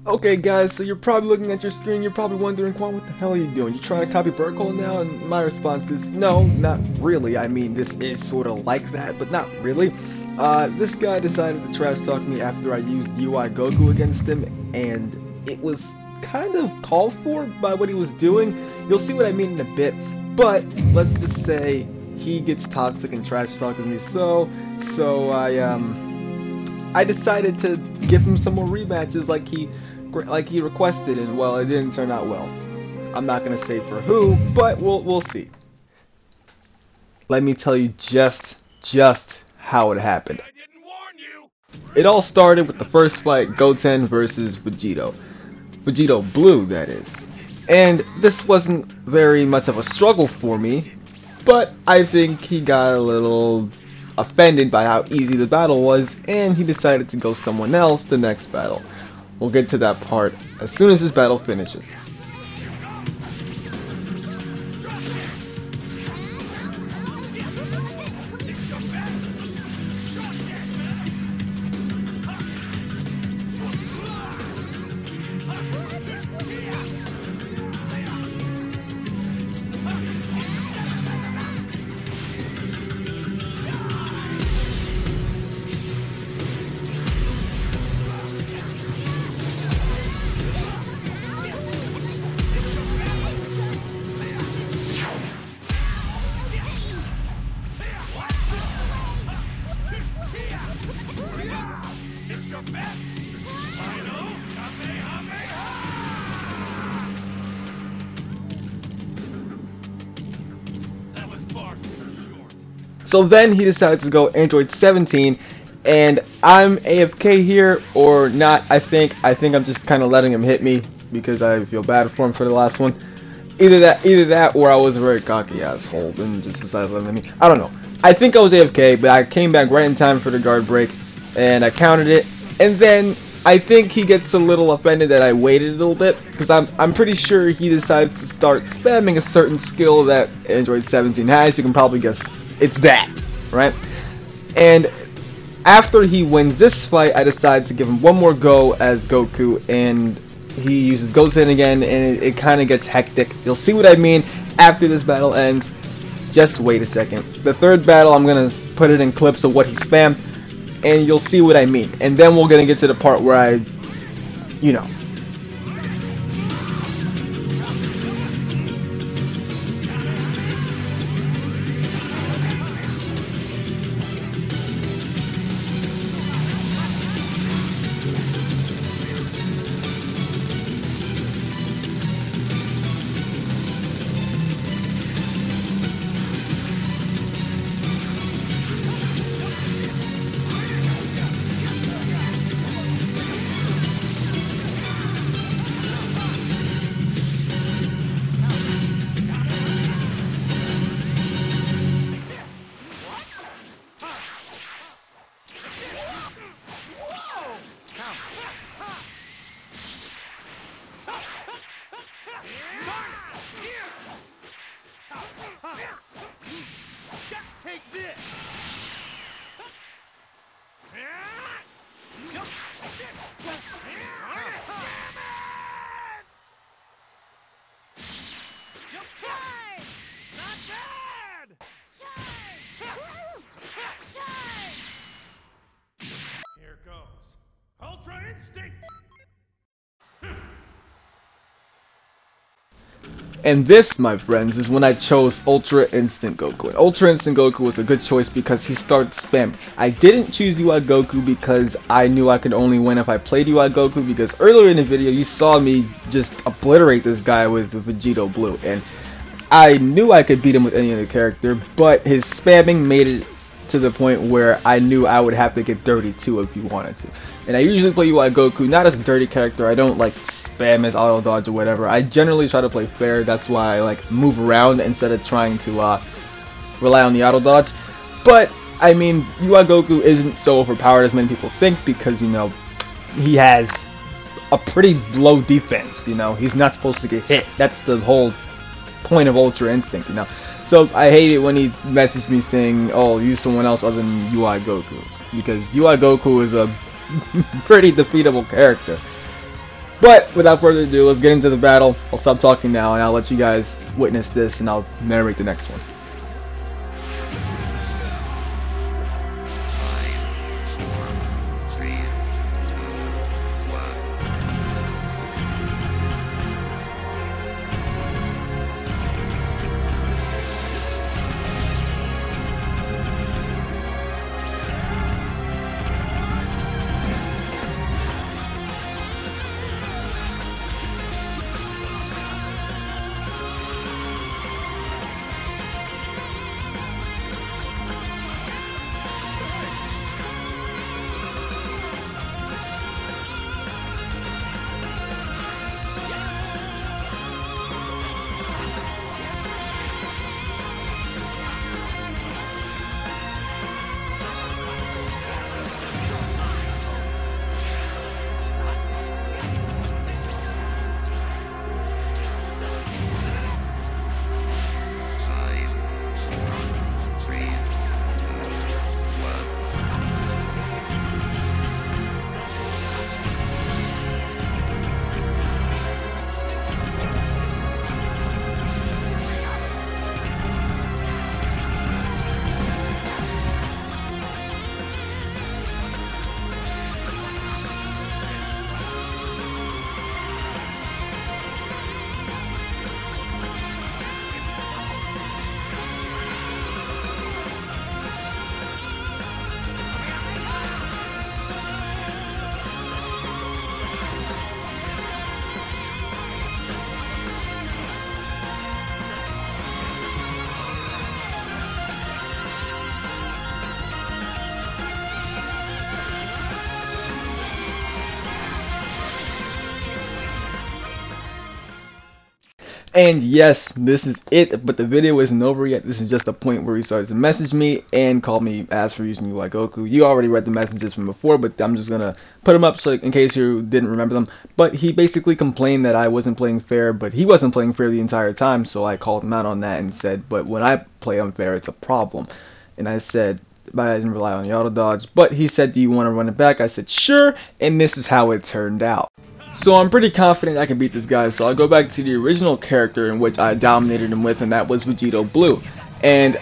Okay guys, so you're probably looking at your screen, you're probably wondering, Quan, what the hell are you doing? You trying to copy Burkle now? And my response is, no, not really. I mean, this is sort of like that, but not really. This guy decided to trash talk me after I used UI Goku against him, and it was kind of called for by what he was doing. You'll see what I mean in a bit, but let's just say he gets toxic and trash talking me, so I decided to give him some more rematches like he requested, and well, it didn't turn out well. I'm not gonna say for who, but we'll see. Let me tell you just how it happened. I didn't warn you. It all started with the first fight, Goten versus Vegito Blue, that is. And this wasn't very much of a struggle for me, but I think he got a little offended by how easy the battle was, and he decided to go someone else the next battle. We'll get to that part as soon as this battle finishes. It's your best. Final Kamehameha! That was far too short. So then he decides to go Android 17, and I'm AFK here, or not. I think I'm just kind of letting him hit me because I feel bad for him for the last one. Either that, or I was a very cocky asshole and just decided to let me. I don't know. I think I was AFK, but I came back right in time for the guard break, and I countered it. And then I think he gets a little offended that I waited a little bit, because I'm pretty sure he decides to start spamming a certain skill that Android 17 has. You can probably guess it's that, right? And after he wins this fight, I decide to give him one more go as Goku, and he uses Goten again, and it kind of gets hectic. You'll see what I mean after this battle ends. Just wait a second. The third battle, I'm gonna put it in clips of what he spammed, and you'll see what I mean. And then we're gonna get to the part where I, you know. Take this! Not bad! Here goes. Ultra Instinct! And this, my friends, is when I chose Ultra Instant Goku. And Ultra Instant Goku was a good choice because he started spamming. I didn't choose UI Goku because I knew I could only win if I played UI Goku, because earlier in the video you saw me just obliterate this guy with Vegito Blue, and I knew I could beat him with any other character, but his spamming made it to the point where I knew I would have to get dirty too if he wanted to. And I usually play UI Goku not as a dirty character. I don't like spam his auto dodge or whatever. I generally try to play fair. That's why I like move around instead of trying to rely on the auto dodge. But I mean, UI Goku isn't so overpowered as many people think, because, you know, he has a pretty low defense. You know, he's not supposed to get hit. That's the whole point of Ultra Instinct, you know. So I hate it when he messaged me saying, oh, use someone else other than UI Goku, because UI Goku is a pretty defeatable character. But without further ado, let's get into the battle. I'll stop talking now and I'll let you guys witness this and I'll narrate the next one. And yes, this is it, but the video isn't over yet. This is just a point where he started to message me and call me ass for using UI Goku. You already read the messages from before, but I'm just gonna put them up so in case you didn't remember them. But he basically complained that I wasn't playing fair, but he wasn't playing fair the entire time, so I called him out on that and said, but when I play unfair, it's a problem. And I said, but I didn't rely on the auto dodge. But he said, do you want to run it back? I said, sure, and this is how it turned out. So I'm pretty confident I can beat this guy, so I'll go back to the original character in which I dominated him with, and that was Vegito Blue. And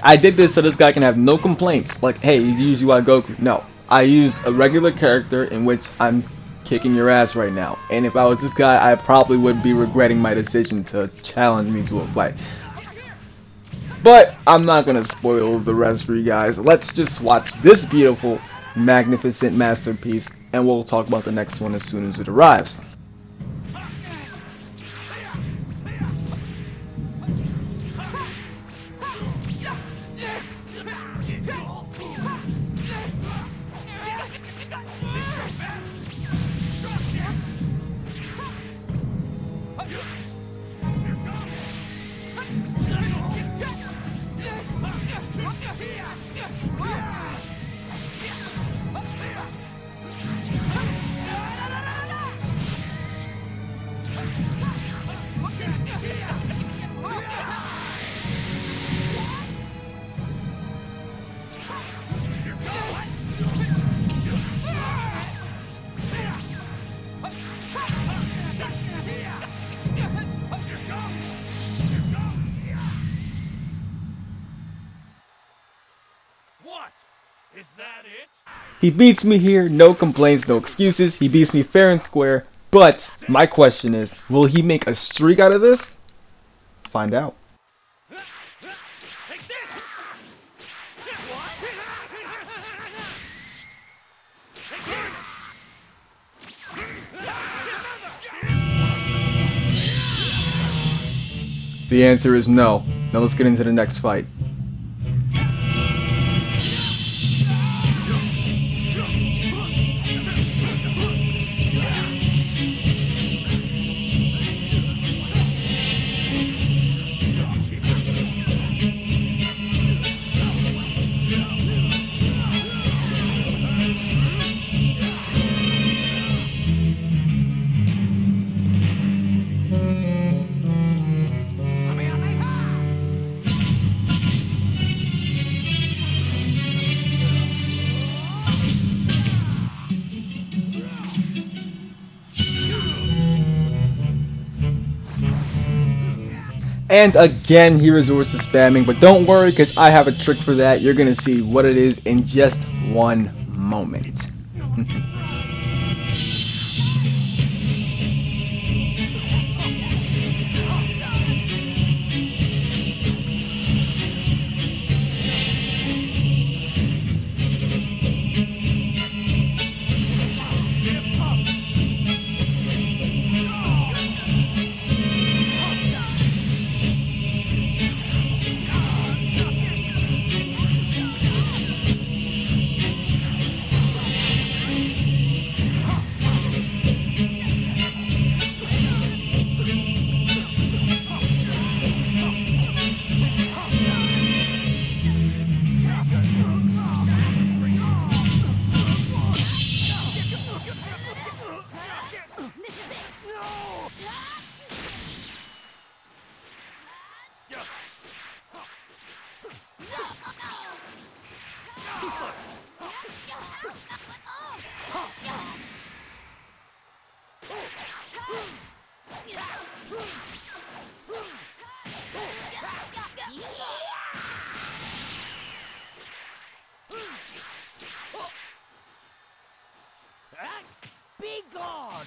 I did this so this guy can have no complaints, like, hey, you use UI Goku. No, I used a regular character in which I'm kicking your ass right now. And if I was this guy, I probably would be regretting my decision to challenge me to a fight. But I'm not going to spoil the rest for you guys. Let's just watch this beautiful, magnificent masterpiece, and we'll talk about the next one as soon as it arrives. What? Is that it? He beats me here, no complaints, no excuses. He beats me fair and square. But my question is, will he make a streak out of this? Find out. Take this! What? The answer is no. Now let's get into the next fight. And again, he resorts to spamming, but don't worry because I have a trick for that. You're going to see what it is in just one moment. Be gone!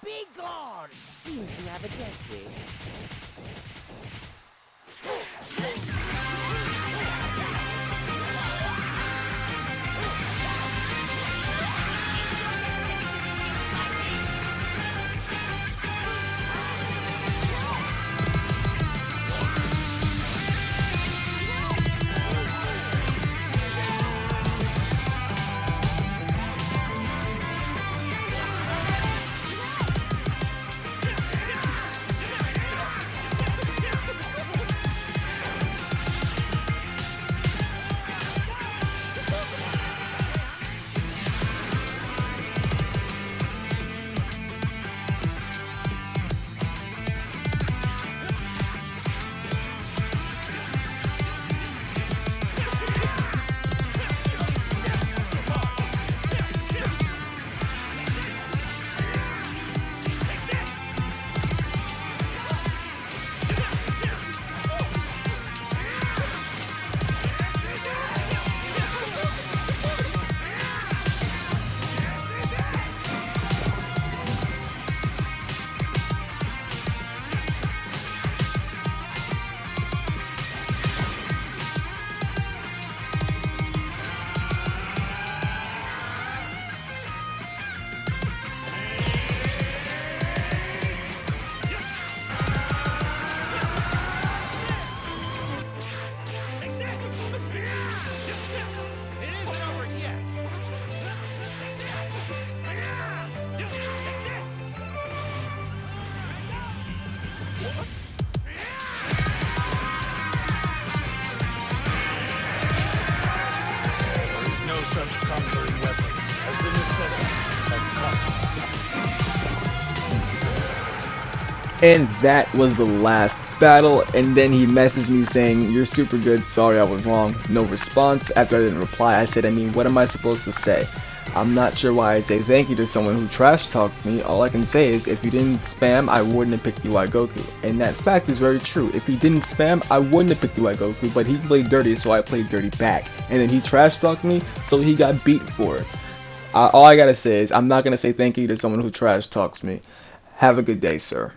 Be gone! You have a death wish. Such conquering weapon as the necessity of combat. And that was the last battle, and then he messaged me saying, "You're super good, sorry I was wrong." No response. After I didn't reply, I said, what am I supposed to say? I'm not sure why I'd say thank you to someone who trash talked me. All I can say is, if you didn't spam, I wouldn't have picked UI Goku. And that fact is very true. If he didn't spam, I wouldn't have picked UI Goku, but he played dirty, so I played dirty back. And then he trash talked me, so he got beat for it. All I gotta say is, I'm not gonna say thank you to someone who trash talks me. Have a good day, sir.